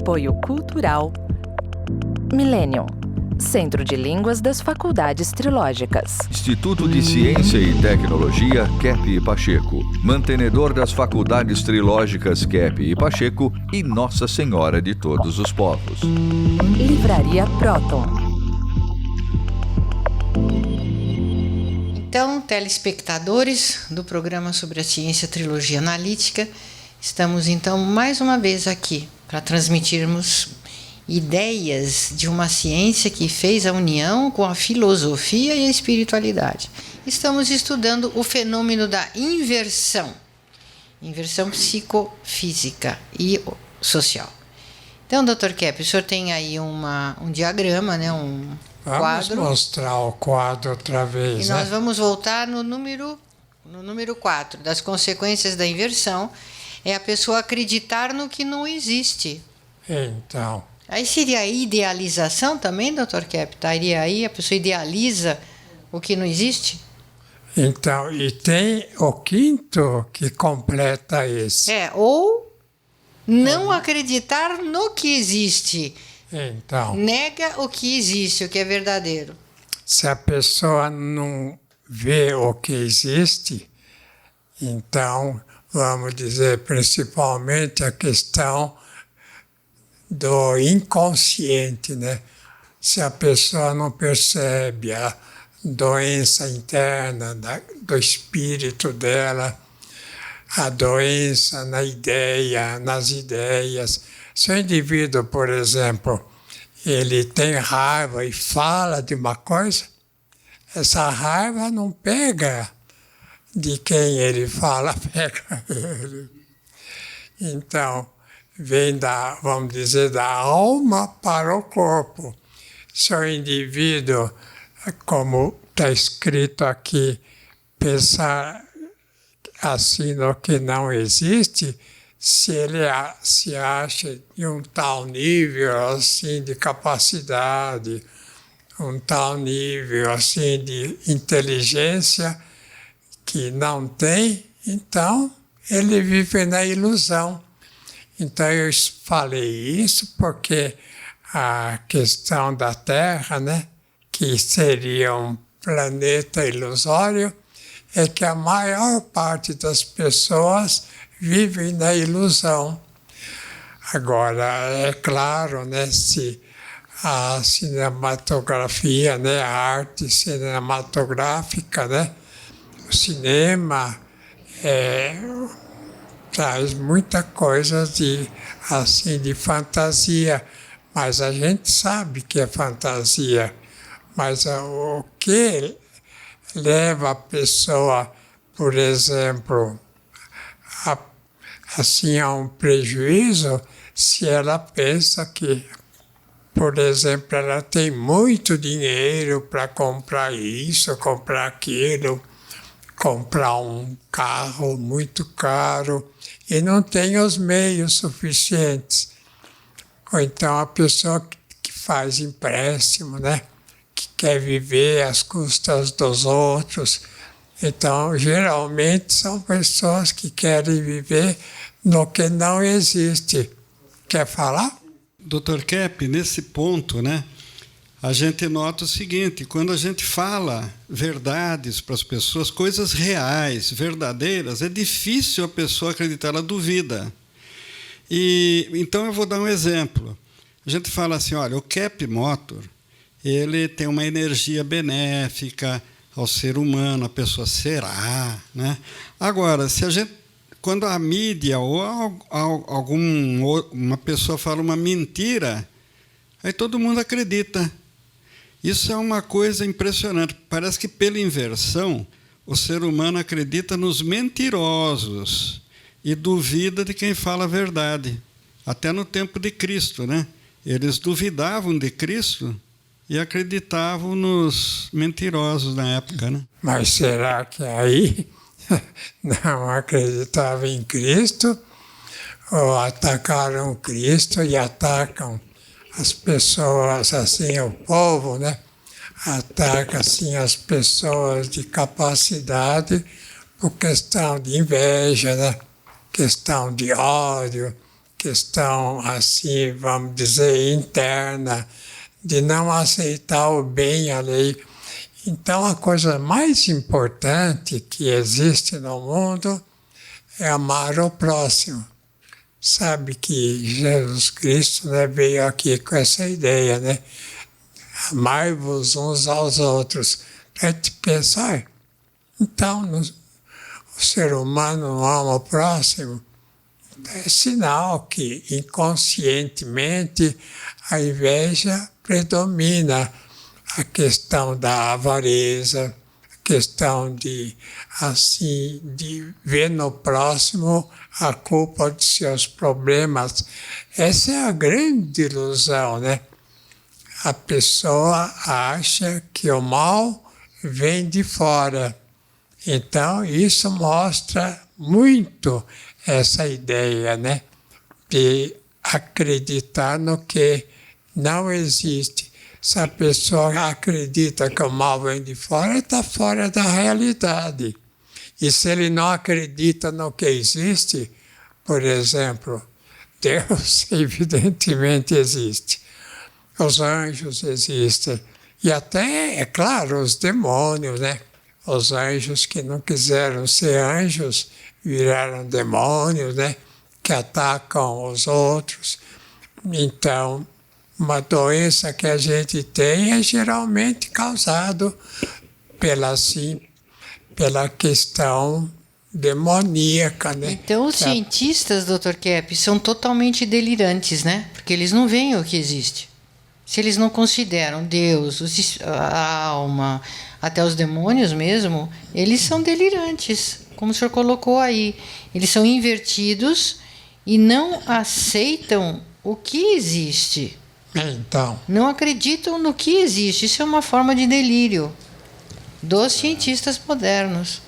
Apoio Cultural Millennium, Centro de Línguas das Faculdades Trilógicas. Instituto de Ciência e Tecnologia Kepp e Pacheco, mantenedor das Faculdades Trilógicas Kepp e Pacheco e Nossa Senhora de Todos os Povos. Livraria Próton. Então, telespectadores do programa sobre a ciência Trilogia Analítica, estamos então mais uma vez aqui para transmitirmos ideias de uma ciência que fez a união com a filosofia e a espiritualidade. Estamos estudando o fenômeno da inversão psicofísica e social. Então, Dr. Kepp, o senhor tem aí um diagrama, né, quadro. Vamos mostrar o quadro outra vez. E nós vamos voltar no número 4, das consequências da inversão. É a pessoa acreditar no que não existe. Então. Aí seria a idealização também, Dr. Kepp? Estaria aí, a pessoa idealiza o que não existe? Então, e tem o quinto que completa esse. Ou não acreditar no que existe. Então. Nega o que existe, o que é verdadeiro. Se a pessoa não vê o que existe, então, vamos dizer, principalmente a questão do inconsciente, né? Se a pessoa não percebe a doença interna do espírito dela, a doença nas ideias. Se o indivíduo, por exemplo, ele tem raiva e fala de uma coisa, essa raiva não pega de quem ele fala, pega ele. Então, vem vamos dizer, da alma para o corpo. Se o indivíduo, como está escrito aqui, pensar assim no que não existe, se ele se acha de um tal nível assim de capacidade, um tal nível assim de inteligência que não tem, então ele vive na ilusão. Então eu falei isso porque a questão da Terra, né, que seria um planeta ilusório, é que a maior parte das pessoas vivem na ilusão. Agora, é claro, né, se a cinematografia, né, a arte cinematográfica, né, o cinema traz muita coisa de fantasia, mas a gente sabe que é fantasia. Mas o que leva a pessoa, por exemplo, a um prejuízo, se ela pensa que, por exemplo, ela tem muito dinheiro para comprar isso, comprar aquilo, comprar um carro muito caro e não tem os meios suficientes. Ou então a pessoa que faz empréstimo, né? Que quer viver às custas dos outros. Então, geralmente, são pessoas que querem viver no que não existe. Quer falar? Dr. Kepp, nesse ponto, né, a gente nota o seguinte: quando a gente fala verdades para as pessoas, coisas reais, verdadeiras, é difícil a pessoa acreditar, ela duvida. Então, eu vou dar um exemplo. A gente fala assim, olha, o Kepp Motor, ele tem uma energia benéfica ao ser humano, a pessoa será, né? Agora, quando a mídia ou uma pessoa fala uma mentira, aí todo mundo acredita. Isso é uma coisa impressionante. Parece que, pela inversão, o ser humano acredita nos mentirosos e duvida de quem fala a verdade. Até no tempo de Cristo, né? Eles duvidavam de Cristo e acreditavam nos mentirosos na época, né? Mas será que aí não acreditavam em Cristo? Ou atacaram Cristo e atacam as pessoas, assim, o povo, né? Ataca, assim, as pessoas de capacidade por questão de inveja, né? Questão de ódio, questão, assim, vamos dizer, interna, de não aceitar o bem alheio. Então, a coisa mais importante que existe no mundo é amar o próximo. Sabe que Jesus Cristo, né, veio aqui com essa ideia, né? Amai-vos uns aos outros. Para te pensar, então, o ser humano não ama o próximo. É sinal que, inconscientemente, a inveja predomina. A questão da avareza, a questão de ver no próximo a culpa dos seus problemas. Essa é a grande ilusão, né? A pessoa acha que o mal vem de fora. Então, isso mostra muito essa ideia, né? De acreditar no que não existe. Se a pessoa acredita que o mal vem de fora, está fora da realidade. E se ele não acredita no que existe, por exemplo, Deus evidentemente existe, os anjos existem, e até, é claro, os demônios, né? Os anjos que não quiseram ser anjos viraram demônios, né? Que atacam os outros. Então, uma doença que a gente tem é geralmente causado pela questão demoníaca, né? Então, os cientistas, Dr. Kepp, são totalmente delirantes, né? Porque eles não veem o que existe. Se eles não consideram Deus, a alma, até os demônios mesmo, eles são delirantes, como o senhor colocou aí. Eles são invertidos e não aceitam o que existe. Então, Não acreditam no que existe. Isso é uma forma de delírio dos cientistas modernos.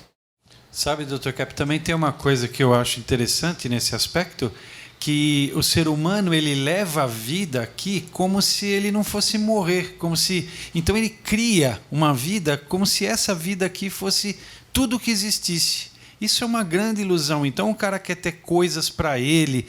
Sabe, Dr. Kepp, também tem uma coisa que eu acho interessante nesse aspecto, que o ser humano ele leva a vida aqui como se ele não fosse morrer, então ele cria uma vida como se essa vida aqui fosse tudo que existisse. Isso é uma grande ilusão. Então o cara quer ter coisas para ele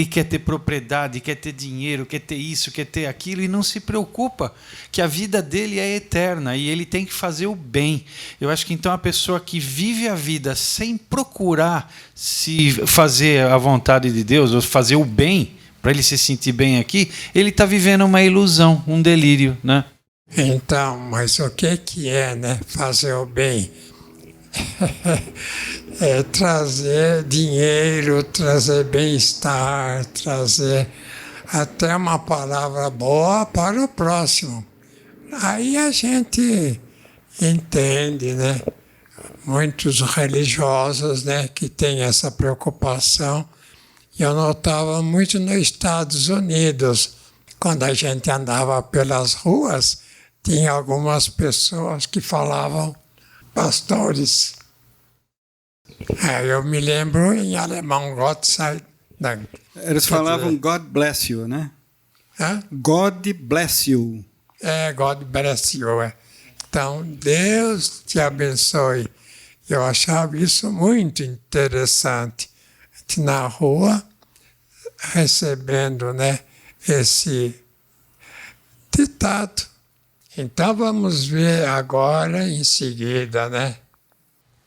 quer ter propriedade, quer ter dinheiro, quer ter isso, quer ter aquilo, e não se preocupa que a vida dele é eterna e ele tem que fazer o bem. Eu acho que então a pessoa que vive a vida sem procurar se fazer a vontade de Deus, ou fazer o bem, para ele se sentir bem aqui, ele está vivendo uma ilusão, um delírio, né? Então, mas o que é, né? Fazer o bem? É trazer dinheiro, trazer bem-estar, trazer até uma palavra boa para o próximo. Aí a gente entende, né? Muitos religiosos, né, que têm essa preocupação. Eu notava muito nos Estados Unidos, quando a gente andava pelas ruas, tinha algumas pessoas que falavam pastores. Eu me lembro em alemão, Gott sei Dank. Eles falavam God bless you, né? Hã? God bless you. God bless you. Então, Deus te abençoe. Eu achava isso muito interessante. Na rua, recebendo, né, esse ditado. Então, vamos ver agora, em seguida, né?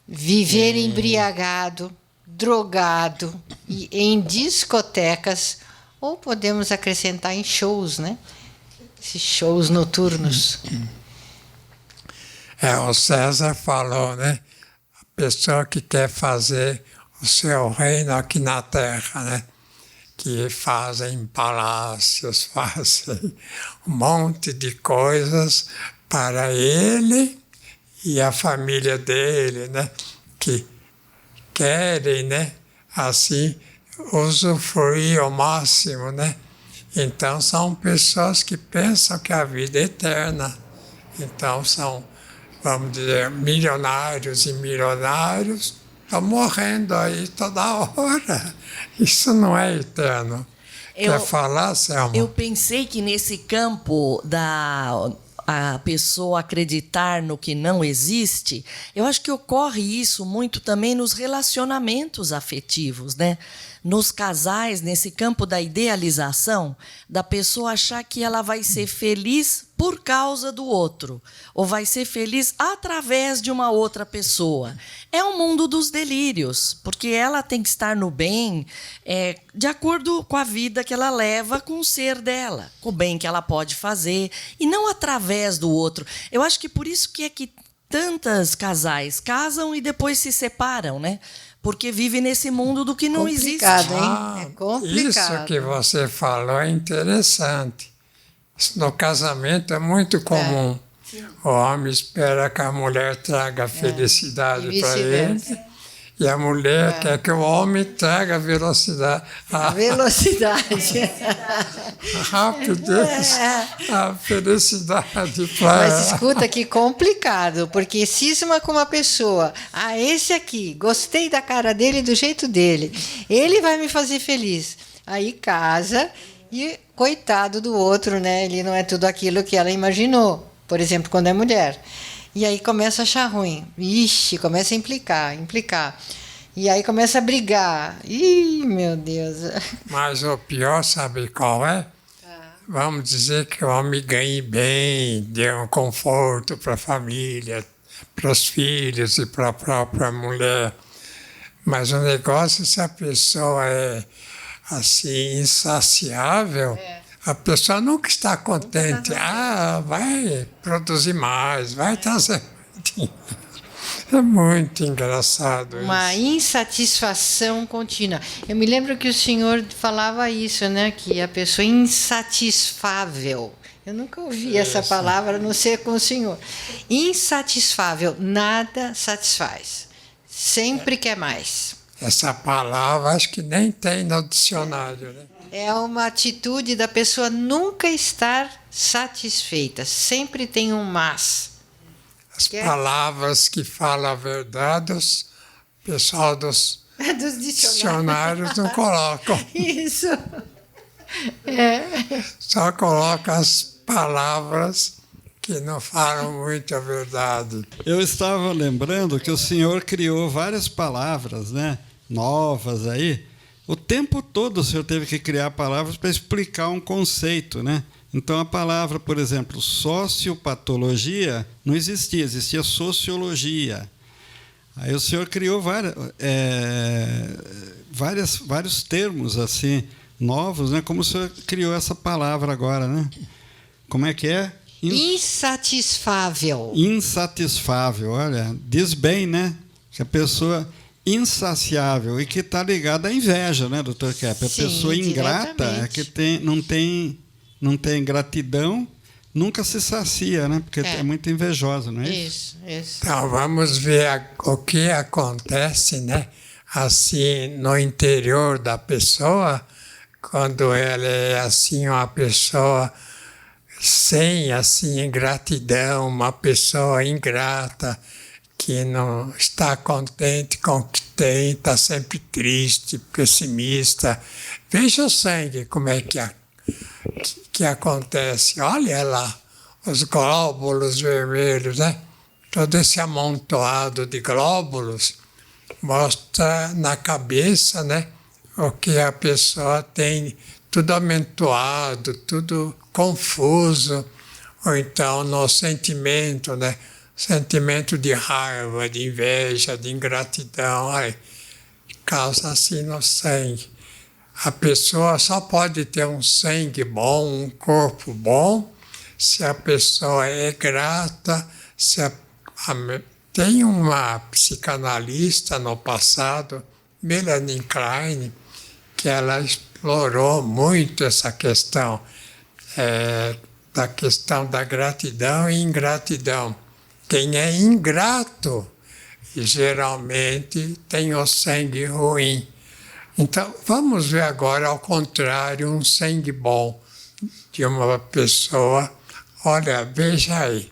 Viver embriagado, drogado e em discotecas, ou podemos acrescentar em shows, né? Esses shows noturnos. O César falou, né? A pessoa que quer fazer o seu reino aqui na Terra, né? Que fazem palácios, fazem um monte de coisas para ele e a família dele, né? Que querem, né? Assim, usufruir ao máximo, né? Então, são pessoas que pensam que a vida é eterna. Então, são, vamos dizer, milionários e milionários estão morrendo aí toda hora. Isso não é eterno. Quer falar, Selma? Eu pensei que nesse campo da a pessoa acreditar no que não existe, eu acho que ocorre isso muito também nos relacionamentos afetivos, né? Nos casais, nesse campo da idealização, da pessoa achar que ela vai ser feliz por causa do outro, ou vai ser feliz através de uma outra pessoa. É um mundo dos delírios, porque ela tem que estar no bem de acordo com a vida que ela leva com o ser dela, com o bem que ela pode fazer, e não através do outro. Eu acho que por isso que tantos casais casam e depois se separam, né? Porque vive nesse mundo do que não existe. Complicado, hein? É complicado. Isso que você falou é interessante. Isso no casamento é muito comum. O homem espera que a mulher traga felicidade para ele, e a mulher quer que o homem traga velocidade. A velocidade. A rapidez, a felicidade para ela. Mas escuta que complicado, porque cisma com uma pessoa. Esse aqui, gostei da cara dele, do jeito dele. Ele vai me fazer feliz. Aí casa e coitado do outro, né? Ele não é tudo aquilo que ela imaginou. Por exemplo, quando é mulher. E aí começa a achar ruim. Ixi, começa a implicar. E aí começa a brigar. Ih, meu Deus. Mas o pior, sabe qual é? Vamos dizer que o homem ganhe bem, dê um conforto para a família, para os filhos e para a própria mulher. Mas o negócio, se a pessoa é assim, insaciável, a pessoa nunca está contente. Vai produzir mais, vai trazer. É muito engraçado isso. Uma insatisfação contínua. Eu me lembro que o senhor falava isso, né? Que a pessoa é insatisfável. Eu nunca ouvi essa palavra, a não ser com o senhor. Insatisfável, nada satisfaz. Sempre quer mais. Essa palavra acho que nem tem no dicionário, né? É uma atitude da pessoa nunca estar satisfeita. Sempre tem um mas. As palavras que falam a verdade, o pessoal dos dicionários não colocam. Isso. Só coloca as palavras que não falam muito a verdade. Eu estava lembrando que o senhor criou várias palavras, né, novas aí. O tempo todo o senhor teve que criar palavras para explicar um conceito, né? Então, a palavra, por exemplo, sociopatologia não existia, existia sociologia. Aí o senhor criou vários termos assim novos, né? Como o senhor criou essa palavra agora, né? Como é que é? Insatisfável. Insatisfável, olha, diz bem, né? Que a pessoa insaciável e que está ligada à inveja, né, doutor Kepp? A pessoa ingrata é que não tem gratidão, nunca se sacia, né? Porque é muito invejosa, não é isso? Isso. Então, vamos ver o que acontece, né? Assim, no interior da pessoa, quando ela é assim, uma pessoa sem assim, gratidão, uma pessoa ingrata, que não está contente com o que tem, está sempre triste, pessimista. Veja o sangue, como é que acontece. Olha lá, os glóbulos vermelhos, né? Todo esse amontoado de glóbulos mostra na cabeça, né? O que a pessoa tem, tudo amontoado, tudo confuso, ou então no sentimento, né? Sentimento de raiva, de inveja, de ingratidão, causa assim no sangue. A pessoa só pode ter um sangue bom, um corpo bom, se a pessoa é grata, tem uma psicanalista no passado, Melanie Klein, que ela explorou muito essa questão, da questão da gratidão e ingratidão. Quem é ingrato, geralmente tem o sangue ruim. Então, vamos ver agora, ao contrário, um sangue bom de uma pessoa. Olha, veja aí,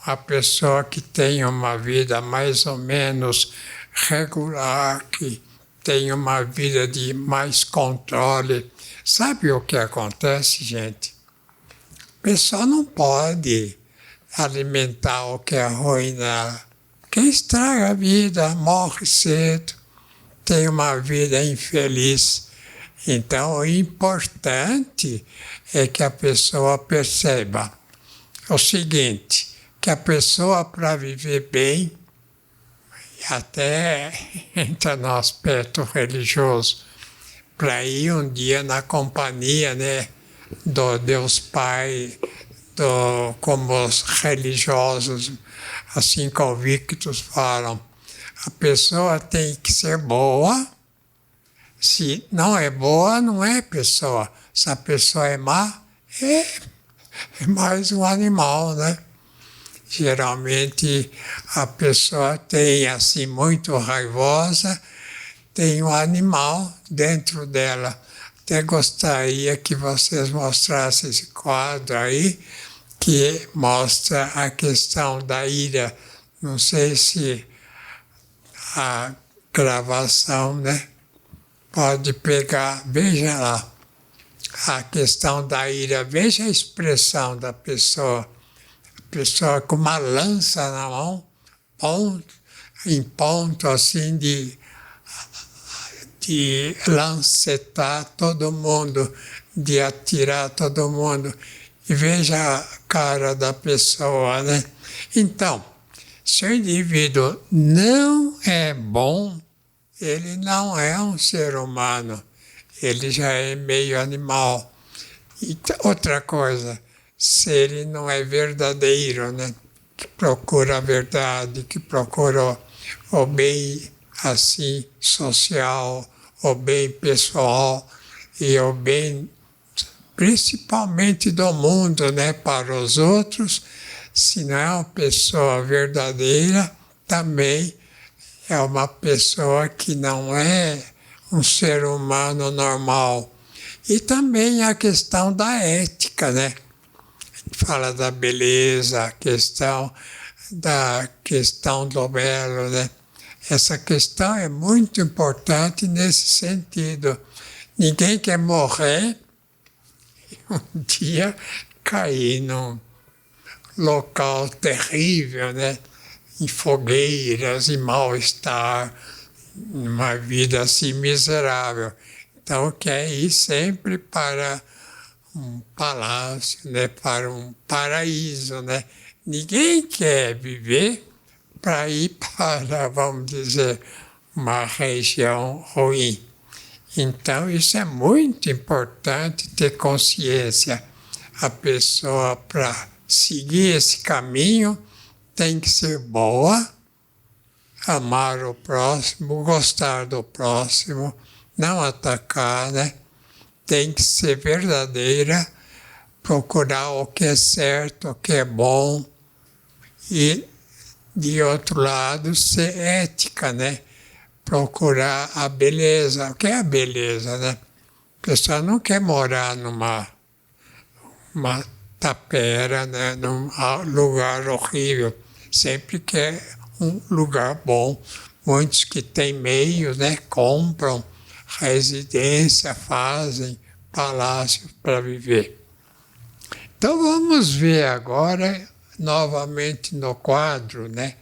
uma pessoa que tem uma vida mais ou menos regular, que tem uma vida de mais controle. Sabe o que acontece, gente? A pessoa não pode alimentar o que é ruim nela. Porque estraga a vida, morre cedo, tem uma vida infeliz. Então, o importante é que a pessoa perceba o seguinte, que a pessoa, para viver bem, até entra no aspecto religioso, para ir um dia na companhia, né, do Deus Pai, como os religiosos assim convictos falam, a pessoa tem que ser boa. Se não é boa, não é pessoa. Se a pessoa é má, é mais um animal, né? Geralmente a pessoa tem assim muito raivosa, tem um animal dentro dela. Até gostaria que vocês mostrassem esse quadro aí, que mostra a questão da ira. Não sei se a gravação, né, pode pegar, veja lá, a questão da ira, veja a expressão da pessoa. A pessoa com uma lança na mão, em ponto assim de lancetar todo mundo, de atirar todo mundo. E veja a cara da pessoa, né? Então, se o indivíduo não é bom, ele não é um ser humano, ele já é meio animal. E outra coisa, se ele não é verdadeiro, né? Que procura a verdade, que procura o bem assim social, o bem pessoal e o bem principalmente do mundo, né, para os outros, se não é uma pessoa verdadeira, também é uma pessoa que não é um ser humano normal. E também a questão da ética, né? A gente fala da beleza, a questão do belo, né? Essa questão é muito importante nesse sentido. Ninguém quer morrer um dia cair num local terrível, né? Em fogueiras, em mal-estar, uma vida assim miserável. Então quer ir sempre para um palácio, né? Para um paraíso, né? Ninguém quer viver para ir para, vamos dizer, uma região ruim. Então, isso é muito importante ter consciência. A pessoa, para seguir esse caminho, tem que ser boa, amar o próximo, gostar do próximo, não atacar, né? Tem que ser verdadeira, procurar o que é certo, o que é bom e, de outro lado, ser ética, né? Procurar a beleza. O que é a beleza, né? A pessoa não quer morar numa tapera, né? Num lugar horrível. Sempre quer um lugar bom. Muitos que têm meios, né? Compram residência, fazem palácios para viver. Então vamos ver agora, novamente no quadro, né?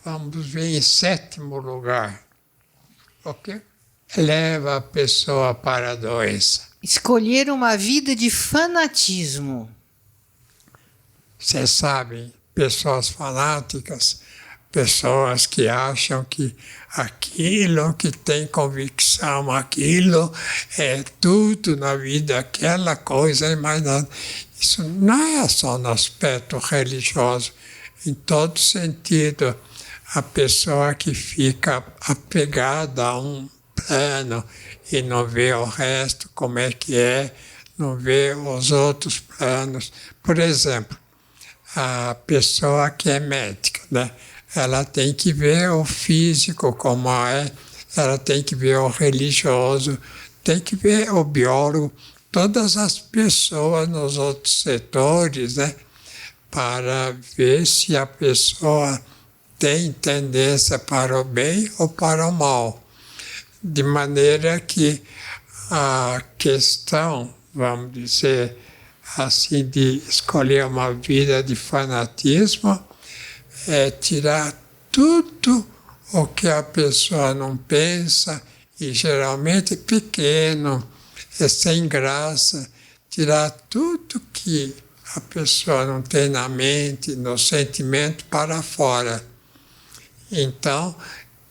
Vamos ver em 7º lugar. O que leva a pessoa para a doença? Escolher uma vida de fanatismo. Vocês sabem, pessoas fanáticas, pessoas que acham que aquilo que tem convicção, aquilo é tudo na vida, aquela coisa e mais nada. Isso não é só no aspecto religioso, em todo sentido. A pessoa que fica apegada a um plano e não vê o resto, como é que é, não vê os outros planos. Por exemplo, a pessoa que é médica, né? Ela tem que ver o físico como é, ela tem que ver o religioso, tem que ver o biólogo, todas as pessoas nos outros setores, né? Para ver se a pessoa tem tendência para o bem ou para o mal. De maneira que a questão, vamos dizer, assim, de escolher uma vida de fanatismo, é tirar tudo o que a pessoa não pensa, e geralmente pequeno, é sem graça, tirar tudo que a pessoa não tem na mente, no sentimento, para fora. Então,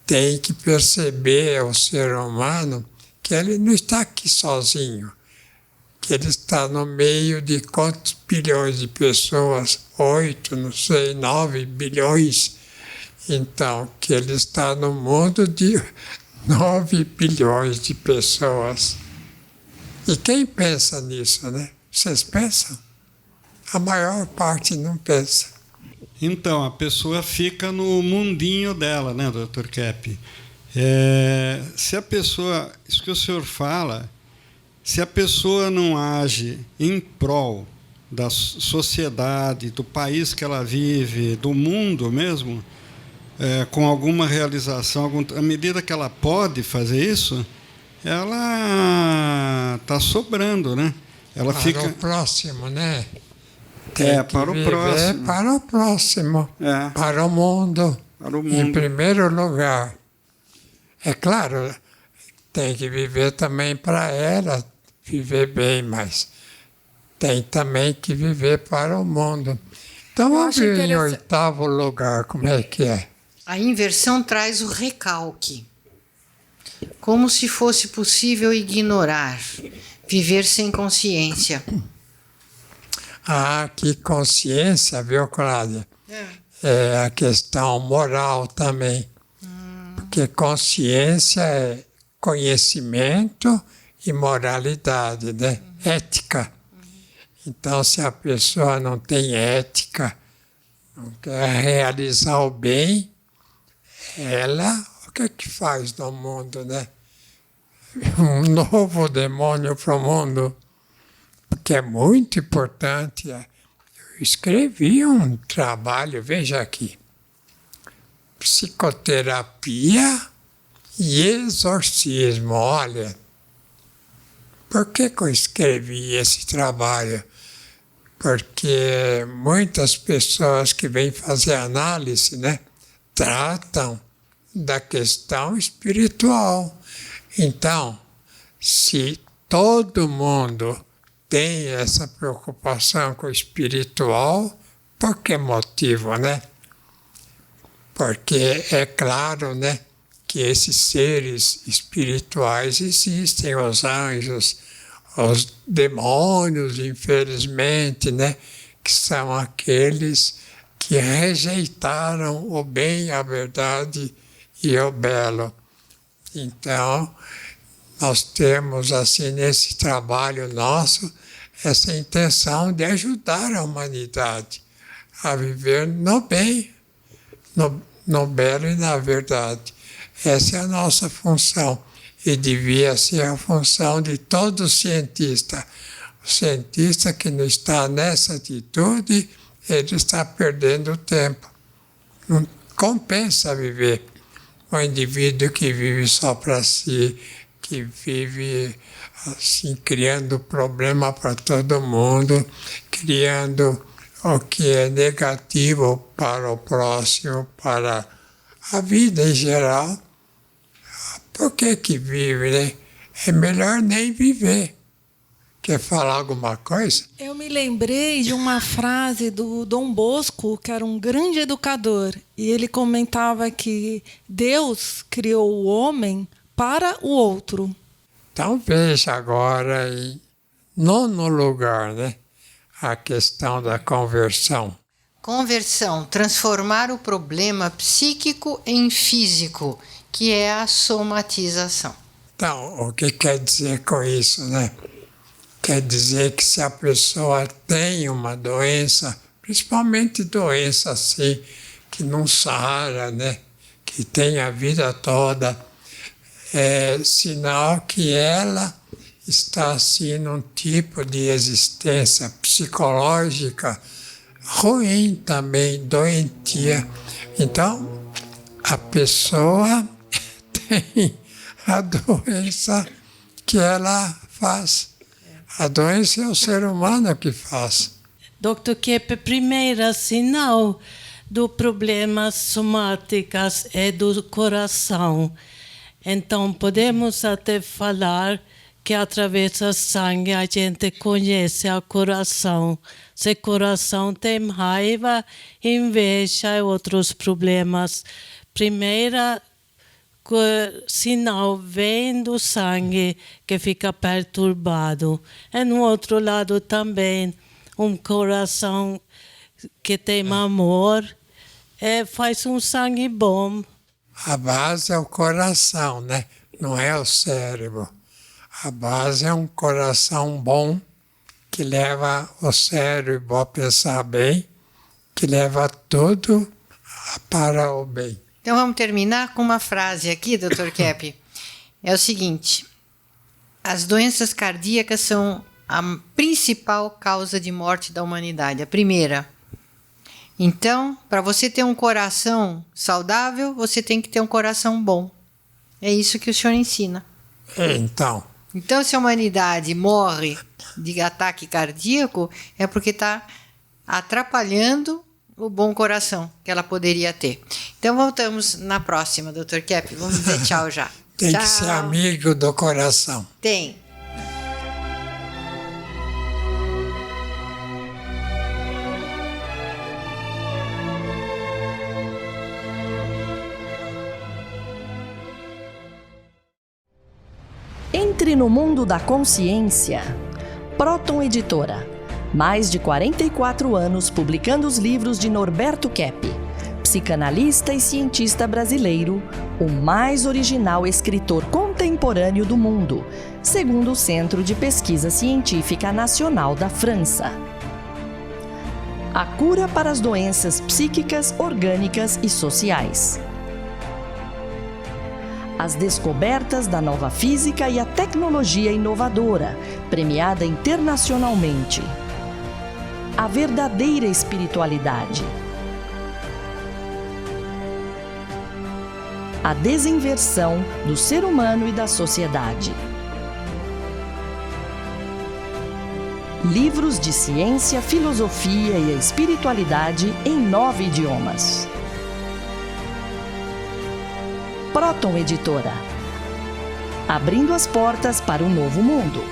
tem que perceber o ser humano que ele não está aqui sozinho, que ele está no meio de quantos bilhões de pessoas? 8, não sei, 9 bilhões. Então, que ele está no mundo de 9 bilhões de pessoas. E quem pensa nisso, né? Vocês pensam? A maior parte não pensa. Então, a pessoa fica no mundinho dela, né, Dr. Kepp? Se a pessoa, isso que o senhor fala, se a pessoa não age em prol da sociedade, do país que ela vive, do mundo mesmo, com alguma realização, à medida que ela pode fazer isso, ela está sobrando, né? Ela para o próximo, né? Para o próximo. Para o próximo, para o mundo, em primeiro lugar. É claro, tem que viver também para ela, viver bem, mas tem também que viver para o mundo. Então, vamos ver em 8º lugar como é que é. A inversão traz o recalque. Como se fosse possível ignorar, viver sem consciência. Que consciência, viu, Cláudia? É a questão moral também. Porque consciência é conhecimento e moralidade, né? Ética. Então, se a pessoa não tem ética, não quer realizar o bem, ela, o que é que faz no mundo, né? Um novo demônio para o mundo, porque é muito importante. Eu escrevi um trabalho, veja aqui, psicoterapia e exorcismo. Olha, por que eu escrevi esse trabalho? Porque muitas pessoas que vêm fazer análise, né, tratam da questão espiritual. Então, se todo mundo tem essa preocupação com o espiritual, por que motivo, né? Porque é claro, né, que esses seres espirituais existem, os anjos, os demônios, infelizmente, né, que são aqueles que rejeitaram o bem, a verdade e o belo. Então, nós temos, assim, nesse trabalho nosso, essa intenção de ajudar a humanidade a viver no bem, no belo e na verdade. Essa é a nossa função e devia ser a função de todo cientista. O cientista que não está nessa atitude, ele está perdendo tempo. Não compensa viver. O indivíduo que vive só para si, que vive assim, criando problema para todo mundo, criando o que é negativo para o próximo, para a vida em geral. Por que vive, né? É melhor nem viver. Quer falar alguma coisa? Eu me lembrei de uma frase do Dom Bosco, que era um grande educador, e ele comentava que Deus criou o homem para o outro. Então veja agora, em 9º lugar, né, a questão da conversão. Conversão, transformar o problema psíquico em físico, que é a somatização. Então, o que quer dizer com isso, né? Quer dizer que se a pessoa tem uma doença, principalmente doença assim, que não sara, né? Que tem a vida toda, é sinal que ela está assim num tipo de existência psicológica ruim também, doentia. Então, a pessoa tem a doença que ela faz. A doença é o ser humano que faz. Dr. Keppe, primeiro sinal do problemas somáticos é do coração. Então, podemos até falar que através do sangue a gente conhece o coração. Se o coração tem raiva, inveja e outros problemas, primeira sinal vem do sangue que fica perturbado. E no outro lado também, um coração que tem amor faz um sangue bom. A base é o coração, né? Não é o cérebro. A base é um coração bom que leva o cérebro a pensar bem, que leva tudo para o bem. Então vamos terminar com uma frase aqui, Dr. Keppe. É o seguinte: as doenças cardíacas são a principal causa de morte da humanidade, a primeira. Então, para você ter um coração saudável, você tem que ter um coração bom. É isso que o senhor ensina. Então, se a humanidade morre de ataque cardíaco, é porque está atrapalhando o bom coração que ela poderia ter. Então, voltamos na próxima, Dr. Keppe. Vamos dizer tchau já. Tem tchau. Que ser amigo do coração. Tem. Entre no mundo da consciência. Próton Editora. Mais de 44 anos publicando os livros de Norberto Keppe, psicanalista e cientista brasileiro, o mais original escritor contemporâneo do mundo, segundo o Centro de Pesquisa Científica Nacional da França. A cura para as doenças psíquicas, orgânicas e sociais. As descobertas da nova física e a tecnologia inovadora, premiada internacionalmente. A verdadeira espiritualidade. A desinversão do ser humano e da sociedade. Livros de ciência, filosofia e espiritualidade em 9 idiomas. Próton Editora. Abrindo as portas para um novo mundo.